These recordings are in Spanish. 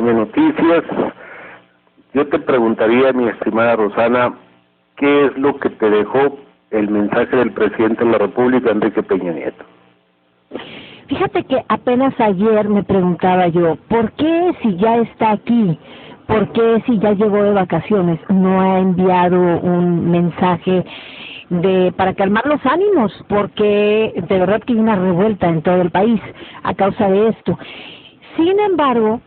Noticias. Yo te preguntaría, mi estimada Rosana, ¿qué es lo que te dejó el mensaje del presidente de la República, Enrique Peña Nieto? Fíjate que apenas ayer me preguntaba yo, ¿por qué si ya está aquí? ¿Por qué si ya llegó de vacaciones no ha enviado un mensaje para calmar los ánimos? Porque de verdad que hay una revuelta en todo el país a causa de esto. Sin embargo,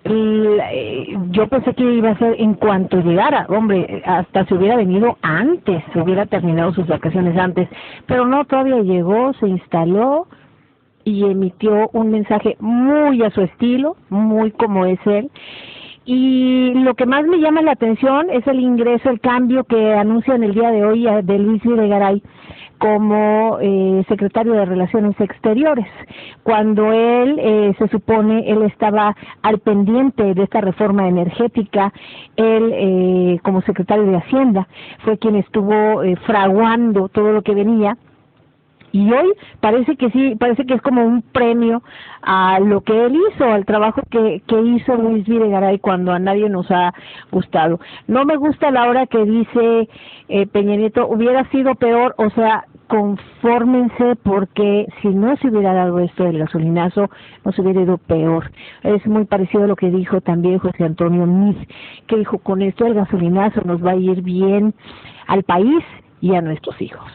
yo pensé que iba a ser en cuanto llegara, hombre, hasta se hubiera venido antes, se hubiera terminado sus vacaciones antes, pero no, todavía llegó, se instaló y emitió un mensaje muy a su estilo, muy como es él. Y lo que más me llama la atención es el ingreso, el cambio que anuncian el día de hoy de Luis Videgaray como secretario de Relaciones Exteriores, cuando él se supone él estaba al pendiente de esta reforma energética. Él como secretario de Hacienda fue quien estuvo fraguando todo lo que venía. Y hoy parece que sí, parece que es como un premio a lo que él hizo, al trabajo que hizo Luis Videgaray cuando a nadie nos ha gustado. No me gusta la hora que dice Peña Nieto, hubiera sido peor, o sea, confórmense porque si no se hubiera dado esto del gasolinazo, nos hubiera ido peor. Es muy parecido a lo que dijo también José Antonio Meade, que dijo, con esto del gasolinazo nos va a ir bien al país y a nuestros hijos.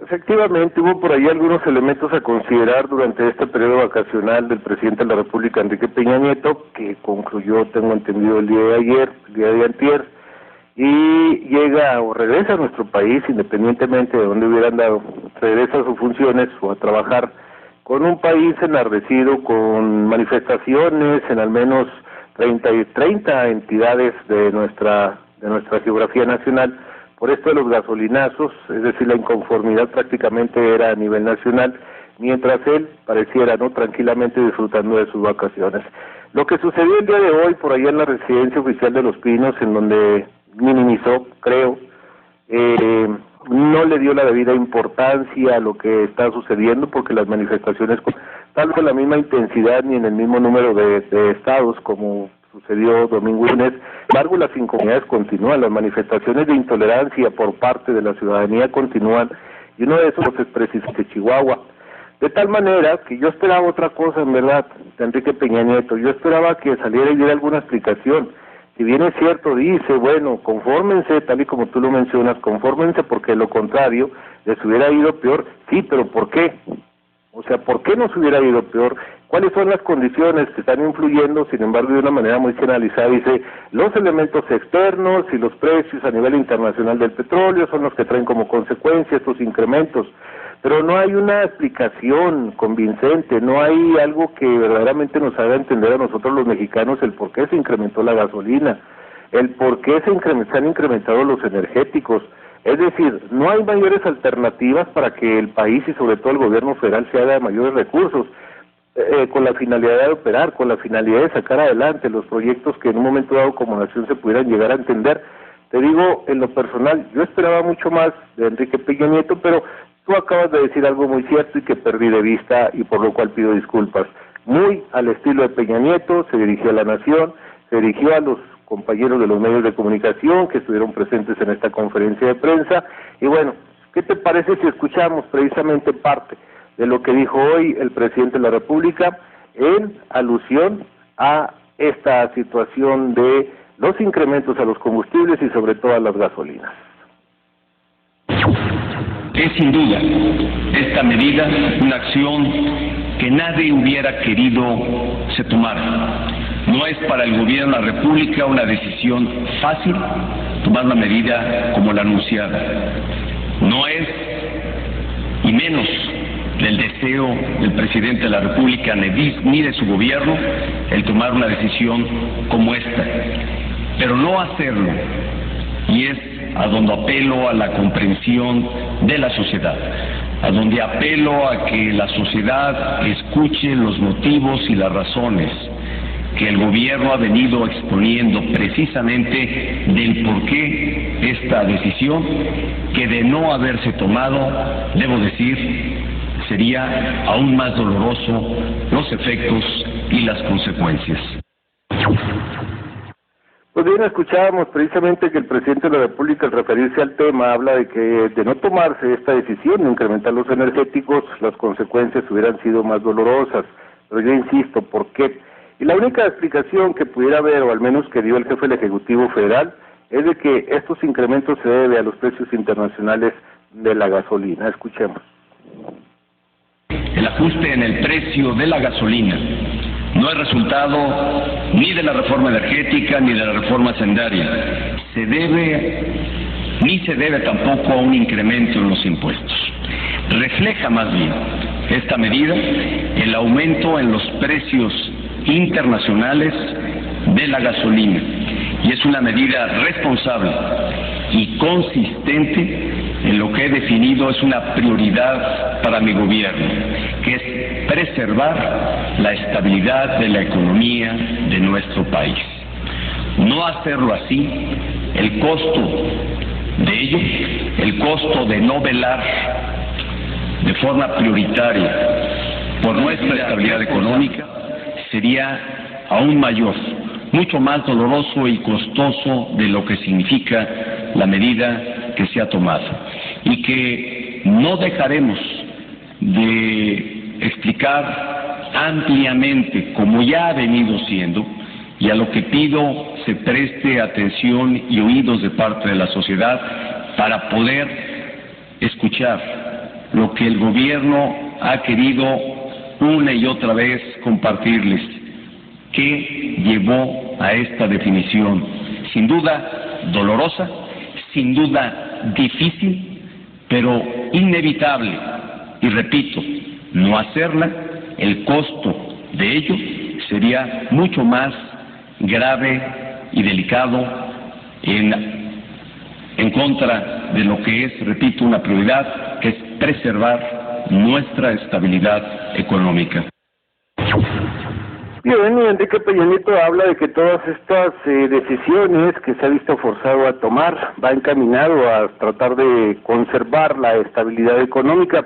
Efectivamente, hubo por ahí algunos elementos a considerar durante este periodo vacacional del presidente de la República, Enrique Peña Nieto, que concluyó, tengo entendido, el día de ayer, el día de antier, y llega o regresa a nuestro país, independientemente de dónde hubiera andado, regresa a sus funciones o a trabajar con un país enardecido, con manifestaciones en al menos 30 entidades de nuestra geografía nacional, por esto de los gasolinazos, es decir, la inconformidad prácticamente era a nivel nacional, mientras él pareciera no tranquilamente disfrutando de sus vacaciones. Lo que sucedió el día de hoy por allá en la residencia oficial de Los Pinos, en donde minimizó, creo, no le dio la debida importancia a lo que está sucediendo, porque las manifestaciones, tal vez con la misma intensidad ni en el mismo número de estados como sucedió domingo y lunes. Sin embargo, las inconformidades continúan, las manifestaciones de intolerancia por parte de la ciudadanía continúan, y uno de esos es precisamente Chihuahua. De tal manera que yo esperaba otra cosa, en verdad, de Enrique Peña Nieto. Yo esperaba que saliera y diera alguna explicación. Si bien es cierto, dice, bueno, confórmense, tal y como tú lo mencionas, confórmense porque de lo contrario les hubiera ido peor. Sí, pero ¿por qué? O sea, ¿por qué nos hubiera ido peor? ¿Cuáles son las condiciones que están influyendo? Sin embargo, de una manera muy generalizada, dice, los elementos externos y los precios a nivel internacional del petróleo son los que traen como consecuencia estos incrementos. Pero no hay una explicación convincente, no hay algo que verdaderamente nos haga entender a nosotros los mexicanos el por qué se incrementó la gasolina, el por qué se han incrementado los energéticos. Es decir, no hay mayores alternativas para que el país y sobre todo el gobierno federal se haga de mayores recursos, con la finalidad de operar, con la finalidad de sacar adelante los proyectos que en un momento dado como nación se pudieran llegar a entender. Te digo, en lo personal, yo esperaba mucho más de Enrique Peña Nieto, pero tú acabas de decir algo muy cierto y que perdí de vista y por lo cual pido disculpas. Muy al estilo de Peña Nieto, se dirigió a la nación, se dirigió a los compañeros de los medios de comunicación que estuvieron presentes en esta conferencia de prensa, y bueno, ¿qué te parece si escuchamos precisamente parte de lo que dijo hoy el presidente de la República en alusión a esta situación de los incrementos a los combustibles y sobre todo a las gasolinas? Es sin duda esta medida una acción que nadie hubiera querido se tomara. No es para el gobierno de la República una decisión fácil tomar una medida como la anunciada. No es, y menos del deseo del presidente de la República ni de su gobierno, el tomar una decisión como esta. Pero no hacerlo, y es a donde apelo a la comprensión de la sociedad, a donde apelo a que la sociedad escuche los motivos y las razones que el gobierno ha venido exponiendo precisamente del por qué esta decisión, que de no haberse tomado, debo decir, sería aún más doloroso los efectos y las consecuencias. Pues bien, escuchábamos precisamente que el presidente de la República, al referirse al tema, habla de que de no tomarse esta decisión de incrementar los energéticos, las consecuencias hubieran sido más dolorosas. Pero yo insisto, ¿por qué? Y la única explicación que pudiera haber, o al menos que dio el jefe del Ejecutivo Federal, es de que estos incrementos se deben a los precios internacionales de la gasolina. Escuchemos. El ajuste en el precio de la gasolina no es resultado ni de la reforma energética ni de la reforma hacendaria. Se debe tampoco a un incremento en los impuestos. Refleja más bien esta medida el aumento en los precios internacionales de la gasolina, y es una medida responsable y consistente en lo que he definido es una prioridad para mi gobierno, que es preservar la estabilidad de la economía de nuestro país. No hacerlo así, el costo de ello, el costo de no velar de forma prioritaria por nuestra estabilidad económica, sería aún mayor, mucho más doloroso y costoso de lo que significa la medida que se ha tomado, y que no dejaremos de explicar ampliamente, como ya ha venido siendo, y a lo que pido se preste atención y oídos de parte de la sociedad para poder escuchar lo que el gobierno ha querido una y otra vez compartirles, que llevó a esta definición, sin duda dolorosa, sin duda difícil, pero inevitable. Y repito, no hacerla, el costo de ello sería mucho más grave y delicado en contra de lo que es, repito, una prioridad, que es preservar nuestra estabilidad económica. Bien, Enrique Peña Nieto habla de que todas estas decisiones que se ha visto forzado a tomar va encaminado a tratar de conservar la estabilidad económica,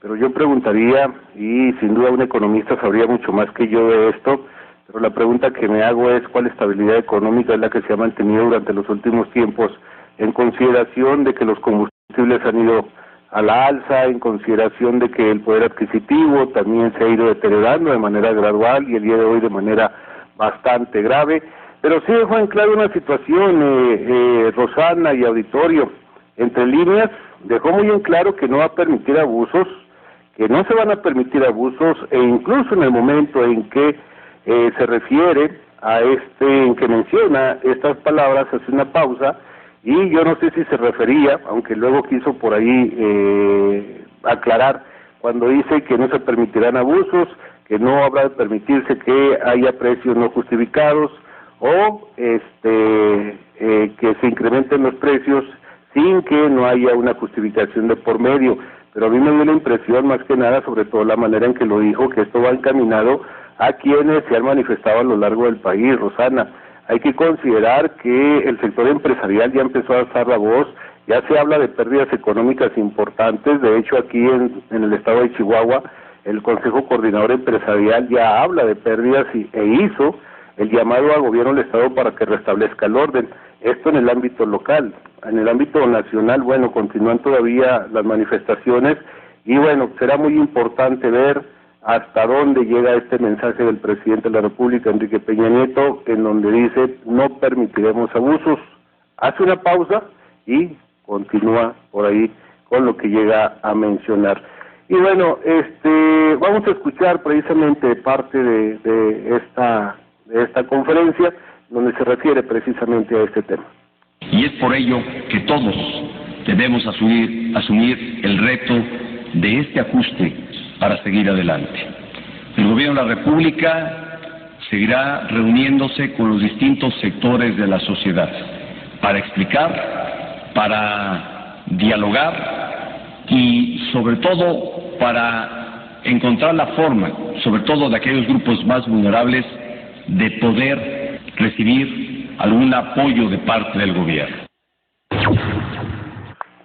pero yo preguntaría, y sin duda un economista sabría mucho más que yo de esto, pero la pregunta que me hago es ¿cuál estabilidad económica es la que se ha mantenido durante los últimos tiempos, en consideración de que los combustibles han ido a la alza, en consideración de que el poder adquisitivo también se ha ido deteriorando de manera gradual y el día de hoy de manera bastante grave? Pero sí dejó en claro una situación, Rosana y auditorio, entre líneas dejó muy en claro que no va a permitir abusos, que no se van a permitir abusos, e incluso en el momento en que se refiere a en que menciona estas palabras, hace una pausa, y yo no sé si se refería, aunque luego quiso por ahí aclarar, cuando dice que no se permitirán abusos, que no habrá de permitirse que haya precios no justificados, o que se incrementen los precios sin que no haya una justificación de por medio. Pero a mí me dio la impresión, más que nada, sobre todo la manera en que lo dijo, que esto va encaminado a quienes se han manifestado a lo largo del país, Rosana. Hay que considerar que el sector empresarial ya empezó a alzar la voz, ya se habla de pérdidas económicas importantes. De hecho, aquí en el estado de Chihuahua, el Consejo Coordinador Empresarial ya habla de pérdidas e hizo el llamado al gobierno del estado para que restablezca el orden. Esto en el ámbito local. En el ámbito nacional, bueno, continúan todavía las manifestaciones y bueno, será muy importante ver hasta dónde llega este mensaje del presidente de la República, Enrique Peña Nieto, en donde dice no permitiremos abusos. Hace una pausa y continúa por ahí con lo que llega a mencionar. Y bueno, vamos a escuchar precisamente parte de esta conferencia donde se refiere precisamente a este tema. Y es por ello que todos debemos asumir el reto de este ajuste para seguir adelante. El Gobierno de la República seguirá reuniéndose con los distintos sectores de la sociedad para explicar, para dialogar y sobre todo para encontrar la forma, sobre todo de aquellos grupos más vulnerables, de poder recibir algún apoyo de parte del gobierno.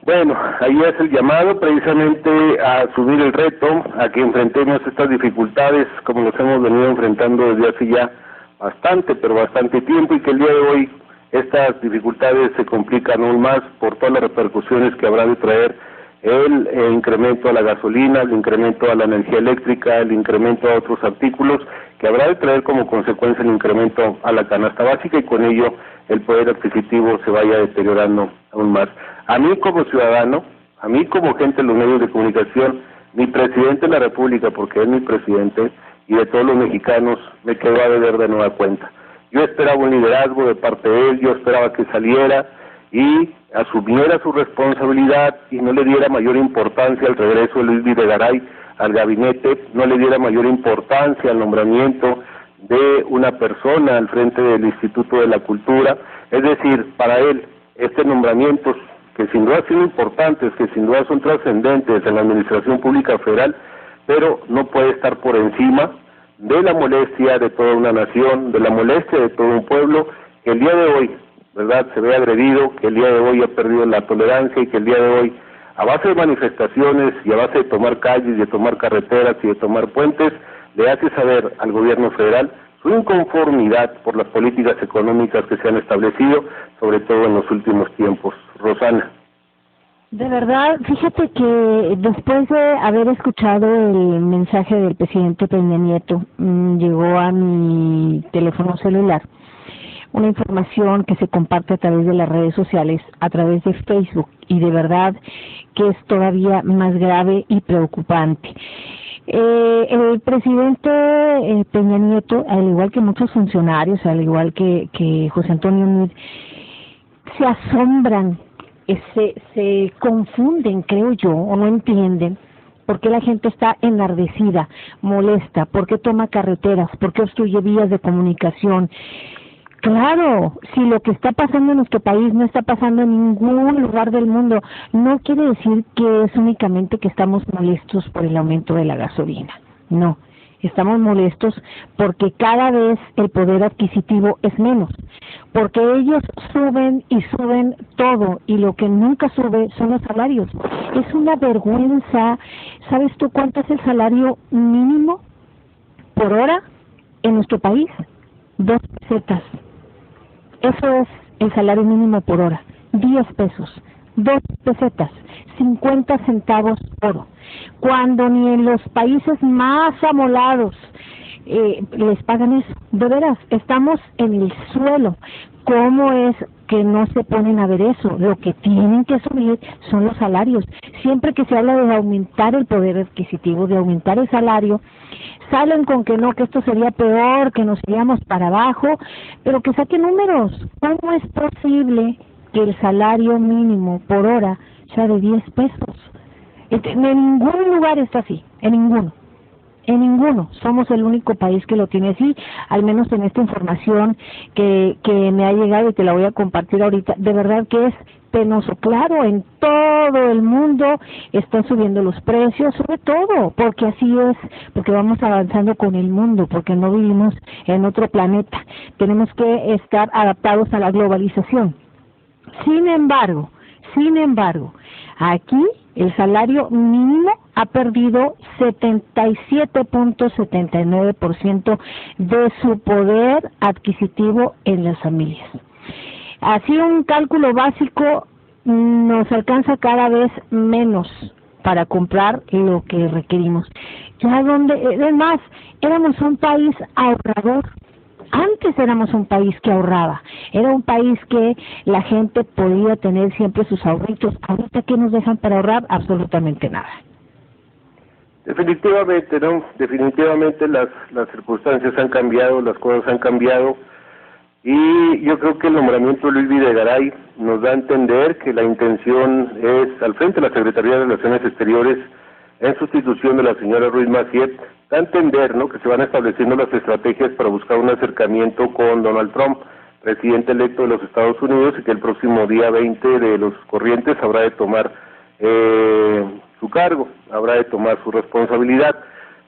Bueno, ahí es el llamado precisamente a asumir el reto, a que enfrentemos estas dificultades como los hemos venido enfrentando desde hace ya bastante, pero bastante tiempo, y que el día de hoy estas dificultades se complican aún más por todas las repercusiones que habrá de traer el incremento a la gasolina, el incremento a la energía eléctrica, el incremento a otros artículos, que habrá de traer como consecuencia el incremento a la canasta básica, y con ello el poder adquisitivo se vaya deteriorando aún más. A mí como ciudadano, a mí como gente de los medios de comunicación, mi presidente de la República, porque es mi presidente, y de todos los mexicanos, me quedó a deber de nueva cuenta. Yo esperaba un liderazgo de parte de él, yo esperaba que saliera y asumiera su responsabilidad y no le diera mayor importancia al regreso de Luis Videgaray al gabinete, no le diera mayor importancia al nombramiento de una persona al frente del Instituto de la Cultura. Es decir, para él, este nombramientos que sin duda son importantes, que sin duda son trascendentes en la Administración Pública Federal, pero no puede estar por encima de la molestia de toda una nación, de la molestia de todo un pueblo, que el día de hoy, ¿verdad?, se ve agredido, que el día de hoy ha perdido la tolerancia, y que el día de hoy, a base de manifestaciones y a base de tomar calles, de tomar carreteras y de tomar puentes, le hace saber al gobierno federal su inconformidad por las políticas económicas que se han establecido, sobre todo en los últimos tiempos. Rosana. De verdad, fíjate que después de haber escuchado el mensaje del presidente Peña Nieto, llegó a mi teléfono celular una información que se comparte a través de las redes sociales, a través de Facebook, y de verdad que es todavía más grave y preocupante. El presidente Peña Nieto, al igual que muchos funcionarios, al igual que José Antonio Meade, se asombran, se confunden, creo yo, o no entienden por qué la gente está enardecida, molesta, por qué toma carreteras, por qué obstruye vías de comunicación. Claro, si lo que está pasando en nuestro país no está pasando en ningún lugar del mundo, no quiere decir que es únicamente que estamos molestos por el aumento de la gasolina. No, estamos molestos porque cada vez el poder adquisitivo es menos, porque ellos suben y suben todo, y lo que nunca sube son los salarios. Es una vergüenza. ¿Sabes tú cuánto es el salario mínimo por hora en nuestro país? 2 pesetas. Eso es el salario mínimo por hora, 10 pesos, 2 pesetas, 50 centavos oro. Cuando ni en los países más amolados les pagan eso. De veras, estamos en el suelo. ¿Cómo es que no se ponen a ver eso? Lo que tienen que subir son los salarios. Siempre que se habla de aumentar el poder adquisitivo, de aumentar el salario, salen con que no, que esto sería peor, que nos iríamos para abajo, pero que saquen números. ¿Cómo es posible que el salario mínimo por hora sea de 10 pesos? En ningún lugar está así, en ninguno. En ninguno. Somos el único país que lo tiene así, al menos en esta información que me ha llegado y te la voy a compartir ahorita. De verdad que es penoso. Claro, en todo el mundo están subiendo los precios, sobre todo, porque así es, porque vamos avanzando con el mundo, porque no vivimos en otro planeta. Tenemos que estar adaptados a la globalización. Sin embargo, aquí el salario mínimo ha perdido 77.79% de su poder adquisitivo en las familias. Así un cálculo básico nos alcanza cada vez menos para comprar lo que requerimos. Ya además, éramos un país ahorrador. Antes éramos un país que ahorraba, era un país que la gente podía tener siempre sus ahorritos. Ahorita, ¿qué nos dejan para ahorrar? Absolutamente nada. Definitivamente, ¿no? Definitivamente las circunstancias han cambiado, las cosas han cambiado, y yo creo que el nombramiento de Luis Videgaray nos da a entender que la intención es, al frente de la Secretaría de Relaciones Exteriores, en sustitución de la señora Ruiz Massieu, da a entender, ¿no?, que se van estableciendo las estrategias para buscar un acercamiento con Donald Trump, presidente electo de los Estados Unidos, y que el próximo día 20 de los corrientes habrá de tomar su cargo, habrá de tomar su responsabilidad.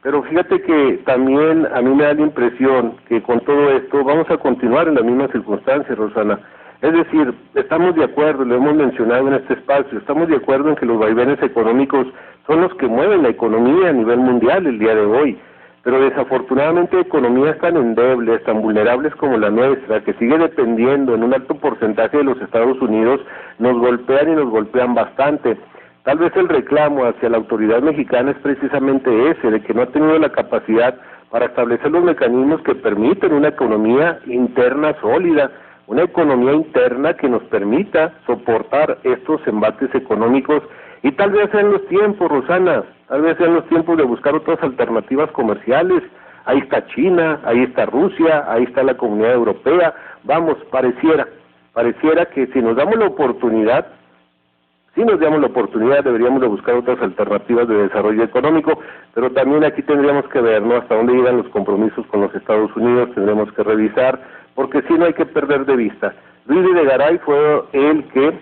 Pero fíjate que también a mí me da la impresión que con todo esto vamos a continuar en las mismas circunstancias, Rosana. Es decir, estamos de acuerdo, lo hemos mencionado en este espacio, estamos de acuerdo en que los vaivenes económicos son los que mueven la economía a nivel mundial el día de hoy, pero desafortunadamente economías tan endebles, tan vulnerables como la nuestra, que sigue dependiendo en un alto porcentaje de los Estados Unidos, nos golpean y nos golpean bastante. Tal vez el reclamo hacia la autoridad mexicana es precisamente ese, de que no ha tenido la capacidad para establecer los mecanismos que permiten una economía interna sólida, una economía interna que nos permita soportar estos embates económicos, y tal vez sean los tiempos, Rosana, tal vez sean los tiempos de buscar otras alternativas comerciales. Ahí está China, ahí está Rusia, ahí está la Comunidad Europea. Vamos, pareciera que si nos damos la oportunidad, deberíamos de buscar otras alternativas de desarrollo económico, pero también aquí tendríamos que ver, ¿no?, hasta dónde llegan los compromisos con los Estados Unidos, tendremos que revisar, porque sí no hay que perder de vista. Luis Videgaray fue el que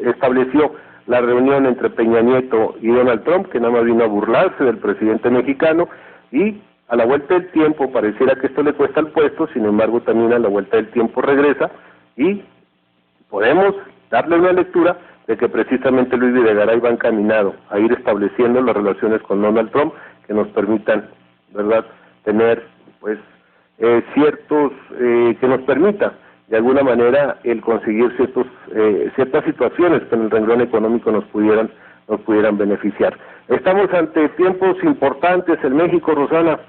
estableció la reunión entre Peña Nieto y Donald Trump, que nada más vino a burlarse del presidente mexicano, y a la vuelta del tiempo pareciera que esto le cuesta el puesto, sin embargo también a la vuelta del tiempo regresa, y podemos darle una lectura de que precisamente Luis Videgaray va encaminado a ir estableciendo las relaciones con Donald Trump que nos permitan, ¿verdad?, tener pues que nos permita de alguna manera el conseguir ciertas situaciones que en el renglón económico nos pudieran beneficiar. Estamos ante tiempos importantes en México, Rosana,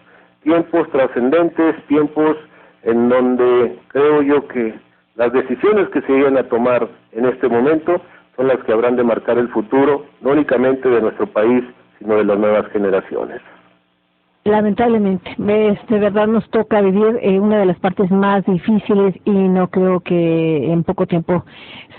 tiempos trascendentes, tiempos en donde creo yo que las decisiones que se lleguen a tomar en este momento son las que habrán de marcar el futuro, no únicamente de nuestro país, sino de las nuevas generaciones. Lamentablemente, de verdad nos toca vivir una de las partes más difíciles y no creo que en poco tiempo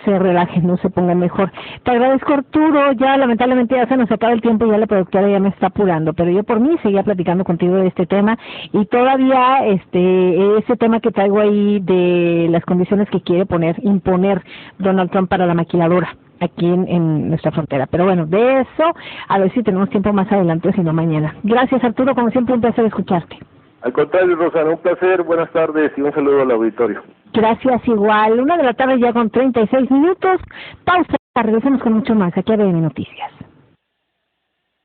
se relaje, no se ponga mejor. Te agradezco, Arturo, ya lamentablemente ya se nos acaba el tiempo y ya la productora ya me está apurando, pero yo por mí seguía platicando contigo de este tema y todavía ese tema que traigo ahí de las condiciones que quiere imponer Donald Trump para la maquiladora aquí en nuestra frontera. Pero bueno, de eso, a ver si tenemos tiempo más adelante, si no mañana. Gracias, Arturo, como siempre un placer escucharte. Al contrario, Rosana, un placer, buenas tardes y un saludo al auditorio. Gracias, igual. 1 de la tarde ya con 36 minutos. Pausa, regresamos con mucho más aquí a BN Noticias.